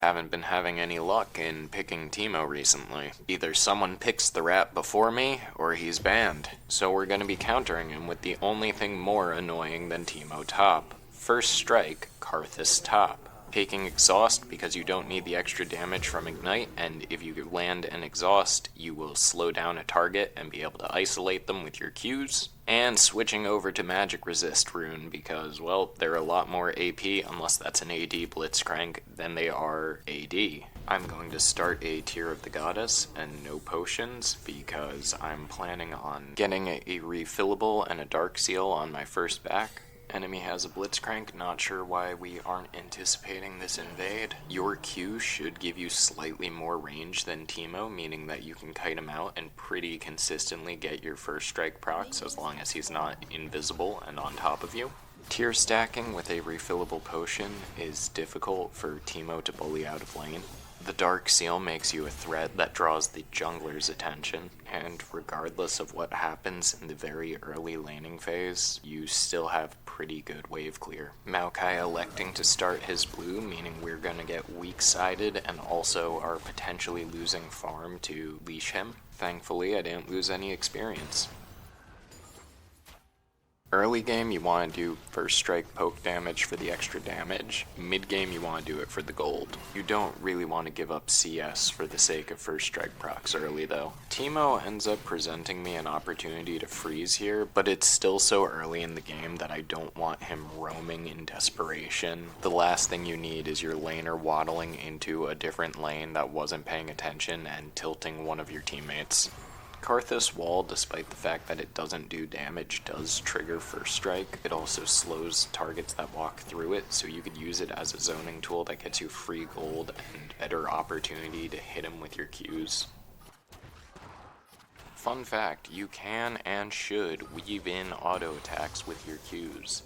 Haven't been having any luck in picking Teemo recently. Either someone picks the rat before me, or he's banned. So we're gonna be countering him with the only thing more annoying than Teemo top. First strike, Karthus top. Taking exhaust because you don't need the extra damage from ignite, and if you land an exhaust, you will slow down a target and be able to isolate them with your Qs. And switching over to magic resist rune because, well, they're a lot more AP, unless that's an AD blitzcrank, than they are AD. I'm going to start a Tear of the Goddess and no potions because I'm planning on getting a refillable and a dark seal on my first back. Enemy has a blitzcrank, not sure why we aren't anticipating this invade. Your Q should give you slightly more range than Teemo, meaning that you can kite him out and pretty consistently get your first strike procs as long as he's not invisible and on top of you. Tier stacking with a refillable potion is difficult for Teemo to bully out of lane. The Dark Seal makes you a threat that draws the jungler's attention, and regardless of what happens in the very early laning phase, you still have pretty good wave clear. Mejai electing to start his blue, meaning we're gonna get weak-sided and also are potentially losing farm to leash him. Thankfully, I didn't lose any experience. Early game, you want to do first strike poke damage for the extra damage. Mid game, you want to do it for the gold. You don't really want to give up CS for the sake of first strike procs early though. Teemo ends up presenting me an opportunity to freeze here, but it's still so early in the game that I don't want him roaming in desperation. The last thing you need is your laner waddling into a different lane that wasn't paying attention and tilting one of your teammates. Karthus wall, despite the fact that it doesn't do damage, does trigger first strike. It also slows targets that walk through it, so you could use it as a zoning tool that gets you free gold and better opportunity to hit him with your Qs. Fun fact, you can and should weave in auto attacks with your Qs.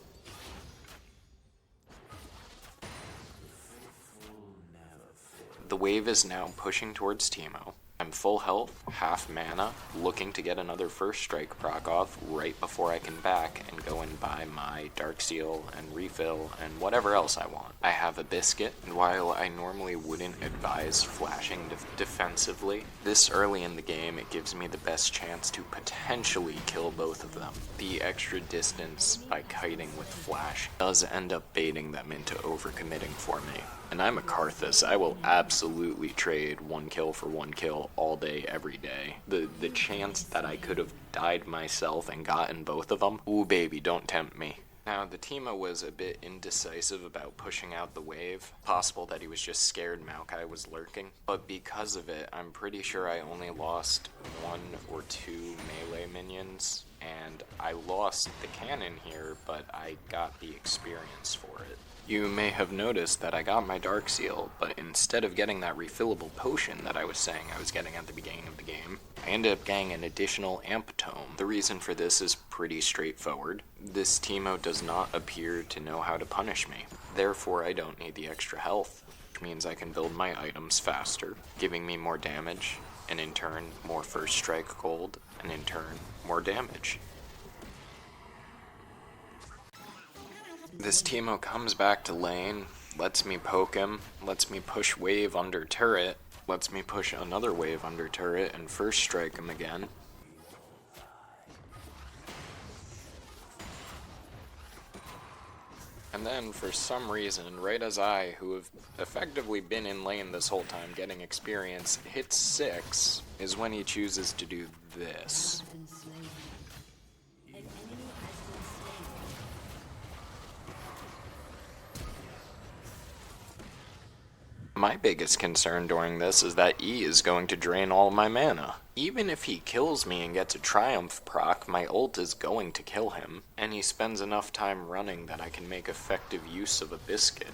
The wave is now pushing towards Teemo. I'm full health, half mana, looking to get another first strike proc off right before I can back and go and buy my Dark Seal and refill and whatever else I want. I have a Biscuit, and while I normally wouldn't advise flashing defensively, this early in the game it gives me the best chance to potentially kill both of them. The extra distance by kiting with flash does end up baiting them into overcommitting for me. And I'm a Karthus, I will absolutely trade one kill for one kill all day, every day. The chance that I could have died myself and gotten both of them, ooh baby, don't tempt me. Now, the Teemo was a bit indecisive about pushing out the wave. Possible that he was just scared Mejai was lurking. But because of it, I'm pretty sure I only lost 1 or 2 melee minions. And I lost the cannon here, but I got the experience for it. You may have noticed that I got my Dark Seal, but instead of getting that refillable potion that I was saying I was getting at the beginning of the game, I ended up getting an additional amp tome. The reason for this is pretty straightforward. This Teemo does not appear to know how to punish me. Therefore, I don't need the extra health, which means I can build my items faster, giving me more damage, and in turn, more first strike gold, and in turn, more damage. This Teemo comes back to lane, lets me poke him, lets me push wave under turret, lets me push another wave under turret and first strike him again. And then, for some reason, right as I, who have effectively been in lane this whole time getting experience, hits 6, is when he chooses to do this. My biggest concern during this is that E is going to drain all my mana. Even if he kills me and gets a Triumph proc, my ult is going to kill him, and he spends enough time running that I can make effective use of a Biscuit.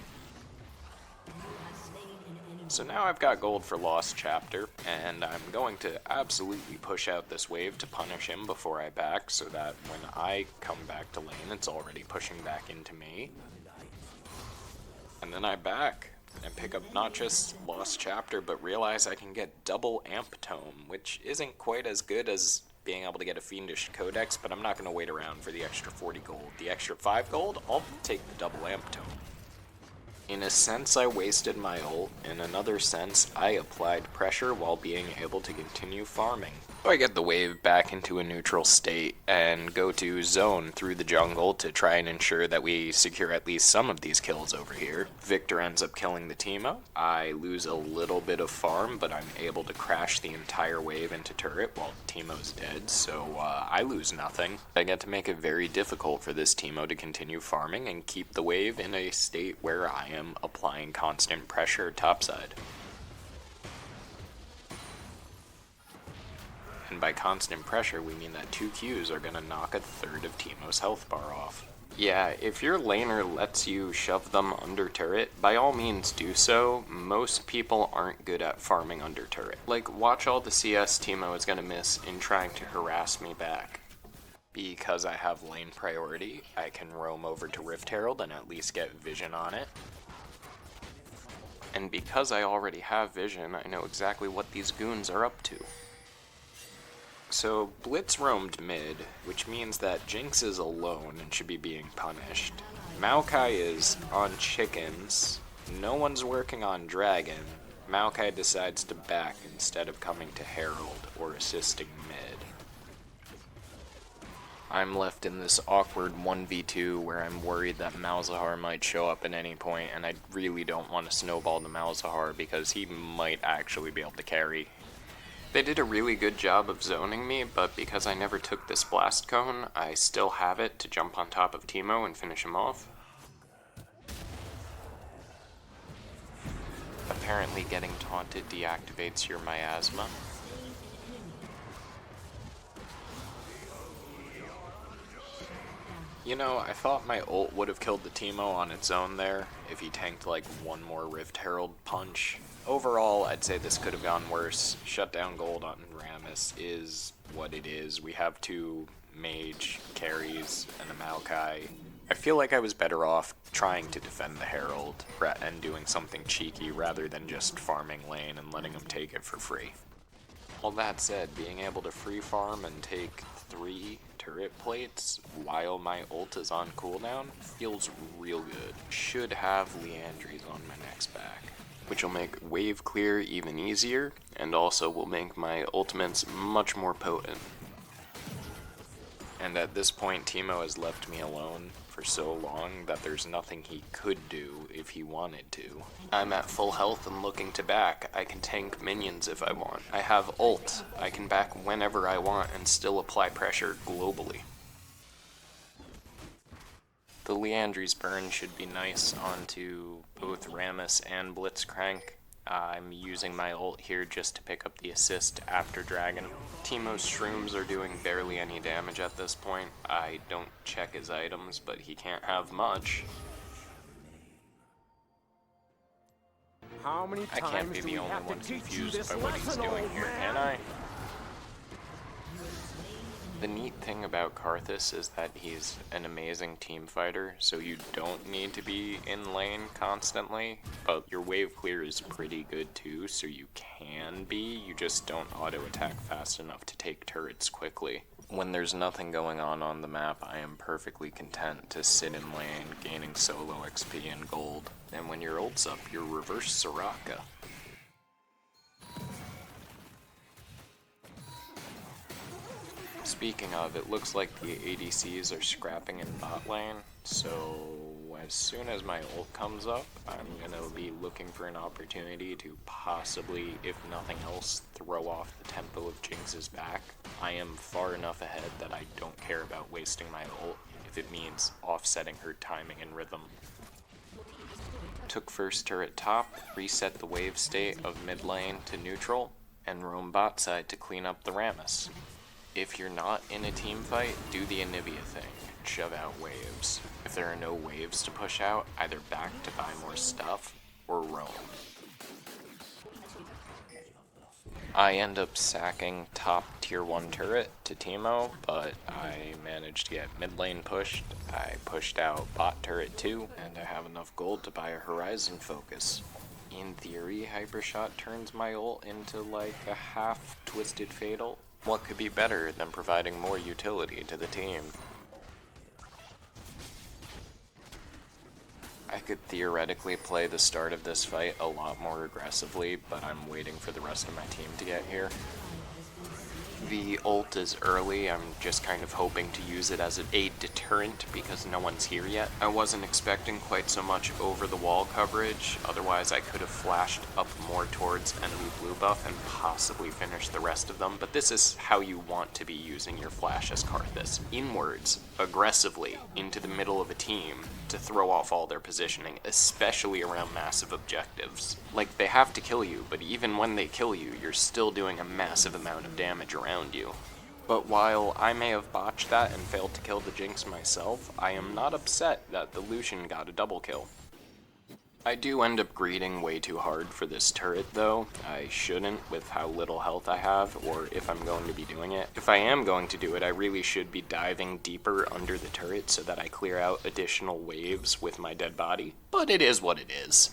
So now I've got gold for Lost Chapter, and I'm going to absolutely push out this wave to punish him before I back, so that when I come back to lane, it's already pushing back into me. And then I back and pick up not just Lost Chapter, but realize I can get double Amp Tome, which isn't quite as good as being able to get a Fiendish Codex, but I'm not going to wait around for the extra 40 gold. The extra 5 gold, I'll take the double Amp Tome. In a sense, I wasted my ult. In another sense, I applied pressure while being able to continue farming. So I get the wave back into a neutral state and go to zone through the jungle to try and ensure that we secure at least some of these kills over here. Victor ends up killing the Teemo. I lose a little bit of farm, but I'm able to crash the entire wave into turret while Teemo's dead, so I lose nothing. I get to make it very difficult for this Teemo to continue farming and keep the wave in a state where I am applying constant pressure topside. And by constant pressure, we mean that 2 Qs are going to knock a third of Teemo's health bar off. Yeah, if your laner lets you shove them under turret, by all means do so. Most people aren't good at farming under turret. Like, watch all the CS Teemo is going to miss in trying to harass me back. Because I have lane priority, I can roam over to Rift Herald and at least get vision on it. And because I already have vision, I know exactly what these goons are up to. So, Blitz roamed mid, which means that Jinx is alone and should be being punished. Mejai is on chickens, no one's working on dragon. Mejai decides to back instead of coming to Herald or assisting mid. I'm left in this awkward 1v2 where I'm worried that Malzahar might show up at any point, and I really don't want to snowball to Malzahar because he might actually be able to carry. They did a really good job of zoning me, but because I never took this blast cone, I still have it to jump on top of Teemo and finish him off. Apparently getting taunted deactivates your miasma. You know, I thought my ult would have killed the Teemo on its own there, if he tanked like one more Rift Herald punch. Overall, I'd say this could have gone worse. Shutdown gold on Rammus is what it is. We have 2 mage carries and a Mejai. I feel like I was better off trying to defend the Herald and doing something cheeky rather than just farming lane and letting him take it for free. All that said, being able to free farm and take 3 turret plates while my ult is on cooldown feels real good. Should have Liandry's on my next back, which will make wave clear even easier and also will make my ultimates much more potent. And at this point, Teemo has left me alone for so long that there's nothing he could do if he wanted to. I'm at full health and looking to back. I can tank minions if I want. I have ult. I can back whenever I want and still apply pressure globally. The Liandry's burn should be nice onto both Rammus and Blitzcrank. I'm using my ult here just to pick up the assist after Dragon. Teemo's shrooms are doing barely any damage at this point. I don't check his items, but he can't have much. I can't be the only one confused by what he's doing here, can I? The neat thing about Karthus is that he's an amazing team fighter, so you don't need to be in lane constantly, but your wave clear is pretty good too, so you can be, you just don't auto attack fast enough to take turrets quickly. When there's nothing going on the map, I am perfectly content to sit in lane, gaining solo XP and gold, and when your ult's up, you're reverse Soraka. Speaking of, it looks like the ADCs are scrapping in bot lane, so as soon as my ult comes up, I'm gonna be looking for an opportunity to possibly, if nothing else, throw off the tempo of Jinx's back. I am far enough ahead that I don't care about wasting my ult if it means offsetting her timing and rhythm. Took first turret top, reset the wave state of mid lane to neutral, and roam bot side to clean up the Rammus. If you're not in a team fight, do the Anivia thing, shove out waves. If there are no waves to push out, either back to buy more stuff, or roam. I end up sacking top tier 1 turret to Teemo, but I managed to get mid lane pushed, I pushed out bot turret 2, and I have enough gold to buy a Horizon Focus. In theory, Hypershot turns my ult into like a half Twisted Fatal. What could be better than providing more utility to the team? I could theoretically play the start of this fight a lot more aggressively, but I'm waiting for the rest of my team to get here. The ult is early. I'm just kind of hoping to use it as a deterrent because no one's here yet. I wasn't expecting quite so much over-the-wall coverage, otherwise I could have flashed up more towards enemy blue buff and possibly finished the rest of them, but this is how you want to be using your flash as Karthus. Inwards, aggressively, into the middle of a team to throw off all their positioning, especially around massive objectives. Like, they have to kill you, but even when they kill you, you're still doing a massive amount of damage around you. But while I may have botched that and failed to kill the Jinx myself, I am not upset that the Lucian got a double kill. I do end up greeting way too hard for this turret though. I shouldn't with how little health I have, or if I'm going to be doing it. If I am going to do it, I really should be diving deeper under the turret so that I clear out additional waves with my dead body. But it is what it is.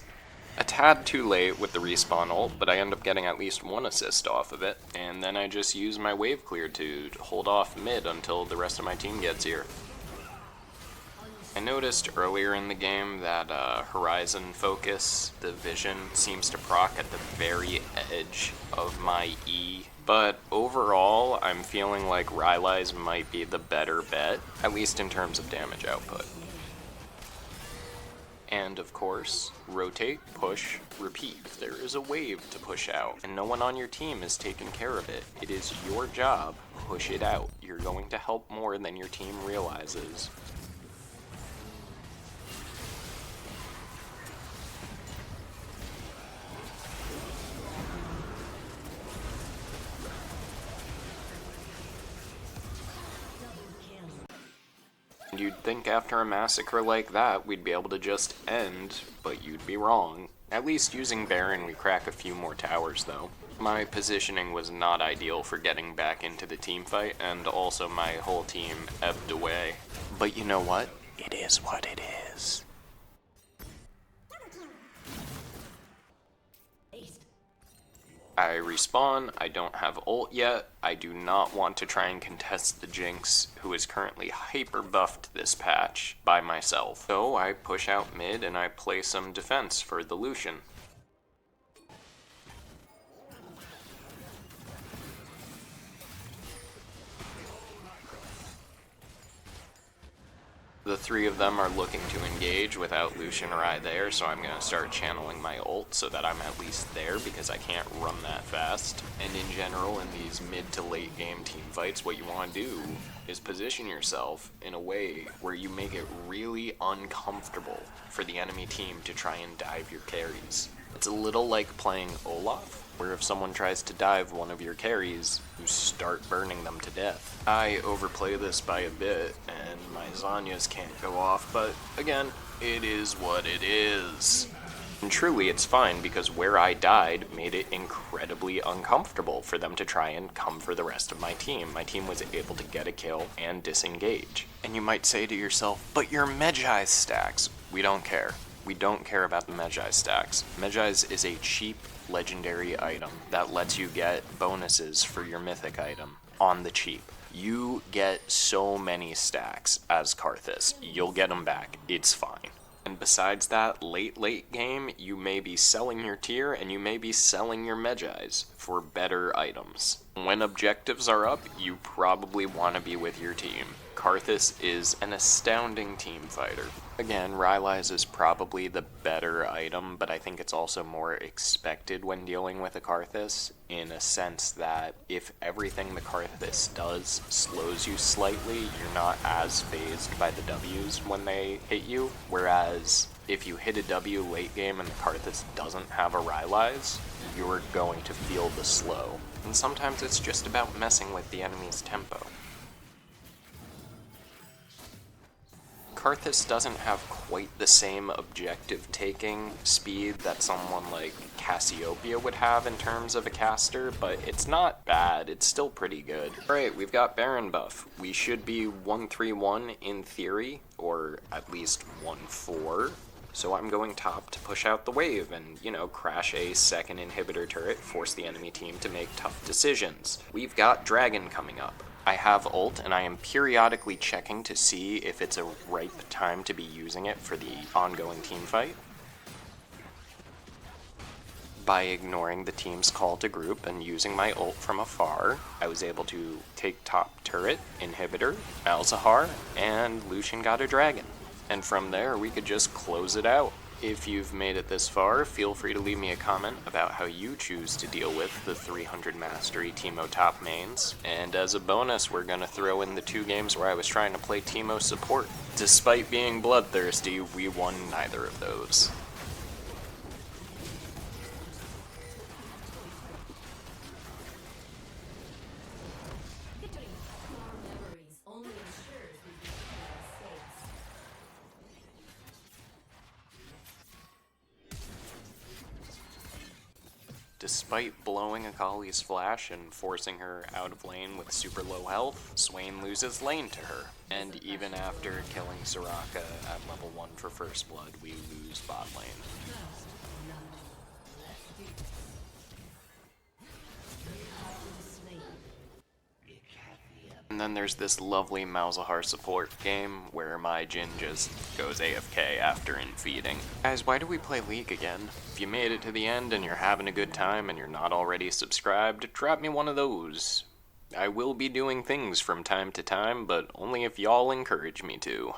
A tad too late with the respawn ult, but I end up getting at least one assist off of it, and then I just use my wave clear to hold off mid until the rest of my team gets here. I noticed earlier in the game that Horizon Focus, the vision, seems to proc at the very edge of my E, but overall I'm feeling like Rylai's might be the better bet, at least in terms of damage output. And of course, rotate, push, repeat. There is a wave to push out, and no one on your team is taking care of it. It is your job, push it out. You're going to help more than your team realizes. You'd think after a massacre like that, we'd be able to just end, but you'd be wrong. At least using Baron, we crack a few more towers, though. My positioning was not ideal for getting back into the team fight, and also my whole team ebbed away. But you know what? It is what it is. I respawn, I don't have ult yet, I do not want to try and contest the Jinx, who is currently hyper buffed this patch, by myself. So I push out mid and I play some defense for the Lucian. The three of them are looking to engage without Lucian or I there, so I'm going to start channeling my ult so that I'm at least there because I can't run that fast. And in general, in these mid to late game team fights, what you want to do is position yourself in a way where you make it really uncomfortable for the enemy team to try and dive your carries. It's a little like playing Olaf, where if someone tries to dive one of your carries, you start burning them to death. I overplay this by a bit, and my Zhonya's can't go off, but again, it is what it is. And truly, it's fine, because where I died made it incredibly uncomfortable for them to try and come for the rest of my team. My team was able to get a kill and disengage. And you might say to yourself, but your Mejai stacks. We don't care. We don't care about the Mejai stacks. Mejai's is a cheap legendary item that lets you get bonuses for your mythic item on the cheap. You get so many stacks as Karthus. You'll get them back. It's fine. And besides that, late game, you may be selling your tier and you may be selling your Mejai's for better items. When objectives are up, you probably want to be with your team. Karthus is an astounding team fighter. Again, Rylai's is probably the better item, but I think it's also more expected when dealing with a Karthus, in a sense that if everything the Karthus does slows you slightly, you're not as phased by the W's when they hit you, whereas if you hit a W late game and the Karthus doesn't have a Rylai's, you're going to feel the slow. And sometimes it's just about messing with the enemy's tempo. Karthus doesn't have quite the same objective-taking speed that someone like Cassiopeia would have in terms of a caster, but it's not bad, it's still pretty good. Alright, we've got Baron buff. We should be 1-3-1 in theory, or at least 1-4. So I'm going top to push out the wave and, you know, crash a second inhibitor turret, force the enemy team to make tough decisions. We've got Dragon coming up. I have ult, and I am periodically checking to see if it's a ripe time to be using it for the ongoing team fight. By ignoring the team's call to group and using my ult from afar, I was able to take top turret, inhibitor, Malzahar, and Lucian got a dragon. And from there, we could just close it out. If you've made it this far, feel free to leave me a comment about how you choose to deal with the 300 Mastery Teemo top mains. And as a bonus, we're going to throw in the 2 games where I was trying to play Teemo support. Despite being bloodthirsty, we won neither of those. Despite blowing Akali's flash and forcing her out of lane with super low health, Swain loses lane to her. And even after killing Soraka at level 1 for first blood, we lose bot lane. And then there's this lovely Malzahar support game where my Jhin just goes AFK after infeeding. Guys, why do we play League again? If you made it to the end and you're having a good time and you're not already subscribed, drop me one of those. I will be doing things from time to time, but only if y'all encourage me to.